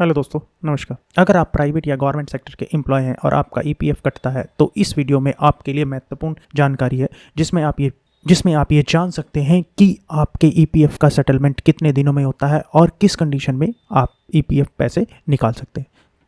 Hello दोस्तों, नमस्कार। अगर आप प्राइवेट या गवर्नमेंट सेक्टर के एम्प्लॉय हैं और आपका ईपीएफ कटता है तो इस वीडियो में आपके लिए महत्वपूर्ण जानकारी है जिसमें आप ये जान सकते हैं कि आपके ईपीएफ का सेटलमेंट कितने दिनों में होता है और किस कंडीशन में आप ईपीएफ पैसे निकाल सकते हैं।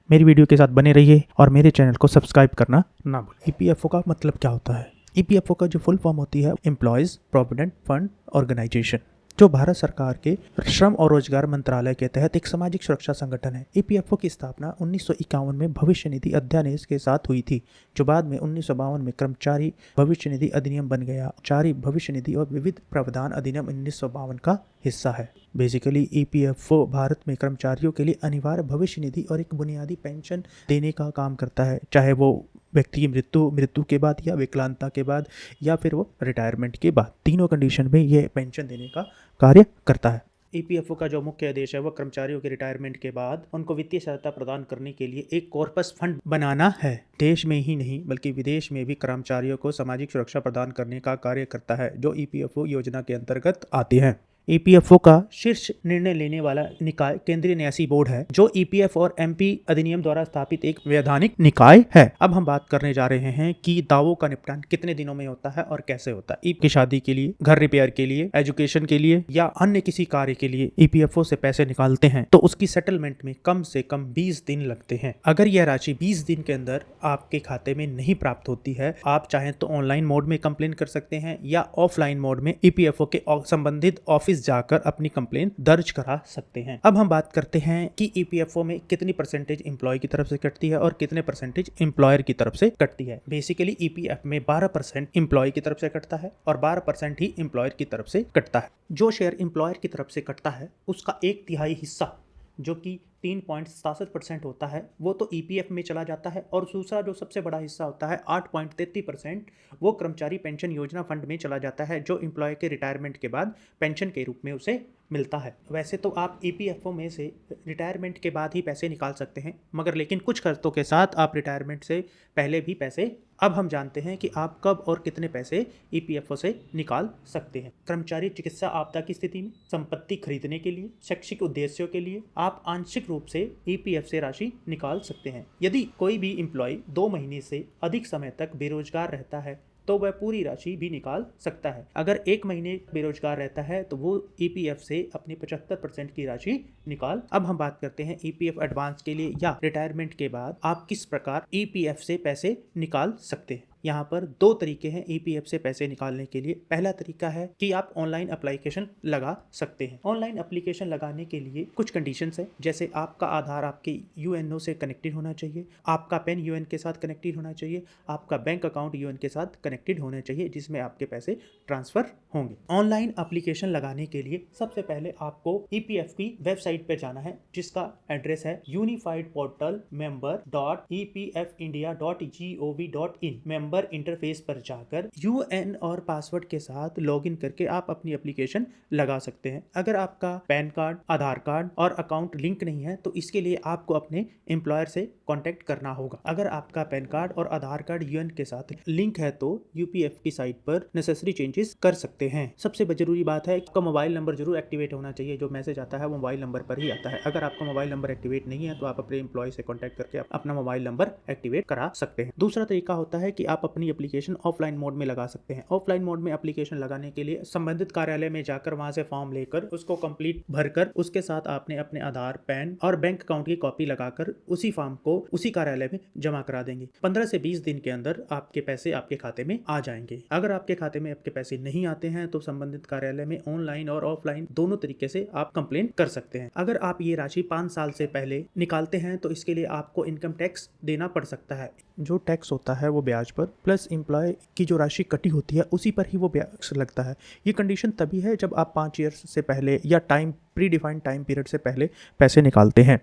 मेरी वीडियो के साथ बने रहिए और मेरे चैनल को सब्सक्राइब करना ना भूलें। ईपीएफओ का मतलब क्या होता है? ईपीएफओ का जो फुल फॉर्म होती है एम्प्लॉयज़ प्रोविडेंट फंड ऑर्गेनाइजेशन, जो भारत सरकार के श्रम और रोजगार मंत्रालय के तहत एक सामाजिक सुरक्षा संगठन है। ईपीएफओ की स्थापना 1951 में भविष्य निधि अध्यादेश के साथ हुई थी, जो बाद में 1952 में कर्मचारी भविष्य निधि अधिनियम बन गया। कर्मचारी भविष्य निधि और विविध प्रावधान अधिनियम 1952 का हिस्सा है। बेसिकली ईपीएफओ भारत में कर्मचारियों के लिए अनिवार्य भविष्य निधि और एक बुनियादी पेंशन देने का काम करता है, चाहे वो व्यक्ति की मृत्यु के बाद या विकलांगता के बाद या फिर वो रिटायरमेंट के बाद, तीनों कंडीशन में ये पेंशन देने का कार्य करता है। ईपीएफओ का जो मुख्य उद्देश्य है वो कर्मचारियों के रिटायरमेंट के बाद उनको वित्तीय सहायता प्रदान करने के लिए एक कॉर्पस फंड बनाना है। देश में ही नहीं बल्कि विदेश में भी कर्मचारियों को सामाजिक सुरक्षा प्रदान करने का कार्य करता है, जो ईपीएफओ योजना के अंतर्गत आते हैं। ईपीएफओ का शीर्ष निर्णय लेने वाला निकाय केंद्रीय न्यासी बोर्ड है, जो ईपीएफ और एमपी अधिनियम द्वारा स्थापित एक वैधानिक निकाय है। अब हम बात करने जा रहे हैं कि दावों का निपटान कितने दिनों में होता है और कैसे होता है। की शादी के लिए, घर रिपेयर के लिए, एजुकेशन के लिए या अन्य किसी कार्य के लिए ईपीएफओ से पैसे निकालते हैं तो उसकी सेटलमेंट में कम से कम 20 दिन लगते हैं। अगर यह राशि 20 दिन के अंदर आपके खाते में नहीं प्राप्त होती है, आप चाहें तो ऑनलाइन मोड में कंप्लेन कर सकते हैं या ऑफलाइन मोड में ईपीएफओ के संबंधित ऑफिस जाकर अपनी कंप्लेन दर्ज करा सकते हैं। अब हम बात करते हैं कि ईपीएफओ में कितनी परसेंटेज एम्प्लॉय की तरफ से कटती है और कितने परसेंटेज एम्प्लॉयर की तरफ से कटती है। बेसिकली ईपीएफ में 12% एम्प्लॉय की तरफ से कटता है और 12% ही एम्प्लॉयर की तरफ से कटता है। जो शेयर एम्प्लॉयर की तरफ से कटता है उसका 1/3 हिस्सा, जो कि 3.67% होता है, वो तो ईपीएफ में चला जाता है और दूसरा जो सबसे बड़ा हिस्सा होता है 8.33%, वो कर्मचारी पेंशन योजना फंड में चला जाता है, जो एम्प्लॉय के रिटायरमेंट के बाद पेंशन के रूप में उसे मिलता है। वैसे तो आप ईपीएफओ में से रिटायरमेंट के बाद ही पैसे निकाल सकते हैं, मगर लेकिन कुछ शर्तों के साथ आप रिटायरमेंट से पहले भी पैसे। अब हम जानते हैं कि आप कब और कितने पैसे ईपीएफओ से निकाल सकते हैं। कर्मचारी चिकित्सा आपदा की स्थिति में, संपत्ति खरीदने के लिए, शैक्षिक उद्देश्यों के लिए आप आंशिक रूप से ईपीएफ से राशि निकाल सकते हैं। यदि कोई भी एम्प्लॉय 2 महीने से अधिक समय तक बेरोजगार रहता है तो वह पूरी राशि भी निकाल सकता है। अगर 1 महीने बेरोजगार रहता है तो वो ईपीएफ से अपनी 75% की राशि निकाल। अब हम बात करते हैं ईपीएफ एडवांस के लिए या रिटायरमेंट के बाद आप किस प्रकार ईपीएफ से पैसे निकाल सकते हैं। यहाँ पर 2 तरीके हैं ईपीएफ से पैसे निकालने के लिए। पहला तरीका है कि आप ऑनलाइन एप्लीकेशन लगा सकते हैं। ऑनलाइन एप्लीकेशन लगाने के लिए कुछ कंडीशंस हैं, जैसे आपका आधार आपके यूएनओ से कनेक्टेड होना चाहिए, आपका पेन यूएन के साथ कनेक्टेड होना चाहिए, आपका बैंक अकाउंट यूएन के साथ कनेक्टेड होना चाहिए जिसमें आपके पैसे ट्रांसफर होंगे। ऑनलाइन एप्लीकेशन लगाने के लिए सबसे पहले आपको ईपीएफ की वेबसाइट पर जाना है, जिसका एड्रेस है unifiedportalmember.epfindia.gov.in। मेंबर इंटरफेस पर जाकर यूएन और पासवर्ड के साथ लॉगिन करके आप अपनी एप्लीकेशन लगा सकते हैं। अगर आपका पैन कार्ड, आधार कार्ड और अकाउंट लिंक नहीं है तो इसके लिए आपको अपने एम्प्लॉयर से कांटेक्ट करना होगा। अगर आपका पैन कार्ड और आधार कार्ड यूएन के साथ लिंक है तो यूपीएफ की साइट पर नेसेसरी चेंजेस कर सकते हैं। सबसे जरूरी बात है, आपका मोबाइल नंबर जरूर एक्टिवेट होना चाहिए। जो मैसेज आता है वो मोबाइल नंबर पर ही आता है। अगर आपका मोबाइल नंबर एक्टिवेट नहीं है तो आप अपने एम्प्लॉय से कॉन्टेक्ट करके अपना मोबाइल नंबर एक्टिवेट करा सकते हैं। दूसरा तरीका होता है कि आप अपनी एप्लीकेशन ऑफलाइन मोड में लगा सकते हैं। ऑफलाइन मोड में एप्लीकेशन लगाने के लिए संबंधित कार्यालय में जाकर वहां से फॉर्म लेकर उसको कंप्लीट भरकर उसके साथ आपने अपने आधार, पैन और बैंक अकाउंट की कॉपी लगाकर उसी फॉर्म को उसी कार्यालय में जमा करा देंगे। 15 से 20 दिन के अंदर आपके पैसे आपके खाते में आ जाएंगे। अगर आपके खाते में आपके पैसे नहीं आते हैं तो संबंधित कार्यालय में ऑनलाइन और ऑफलाइन दोनों तरीके से आप कंप्लेन कर सकते हैं। अगर आप ये राशि 5 साल से पहले निकालते हैं तो इसके लिए आपको इनकम टैक्स देना पड़ सकता है। जो टैक्स होता है वो ब्याज पर प्लस एम्प्लॉय की जो राशि कटी होती है उसी पर ही वो ब्याज लगता है। ये कंडीशन तभी है जब आप 5 ईयर्स से पहले या प्री डिफाइंड टाइम पीरियड से पहले पैसे निकालते हैं।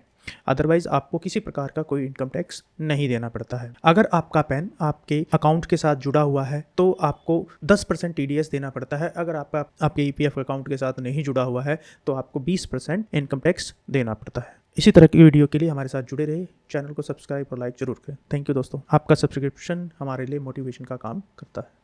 अदरवाइज आपको किसी प्रकार का कोई इनकम टैक्स नहीं देना पड़ता है। अगर आपका पैन आपके अकाउंट के साथ जुड़ा हुआ है तो आपको 10% टीडीएस देना पड़ता है। अगर आपके ईपीएफ अकाउंट के साथ नहीं जुड़ा हुआ है तो आपको 20% इनकम टैक्स देना पड़ता है। इसी तरह की वीडियो के लिए हमारे साथ जुड़े रहिए। चैनल को सब्सक्राइब और लाइक जरूर करें। थैंक यू दोस्तों। आपका सब्सक्रिप्शन हमारे लिए मोटिवेशन का काम करता है।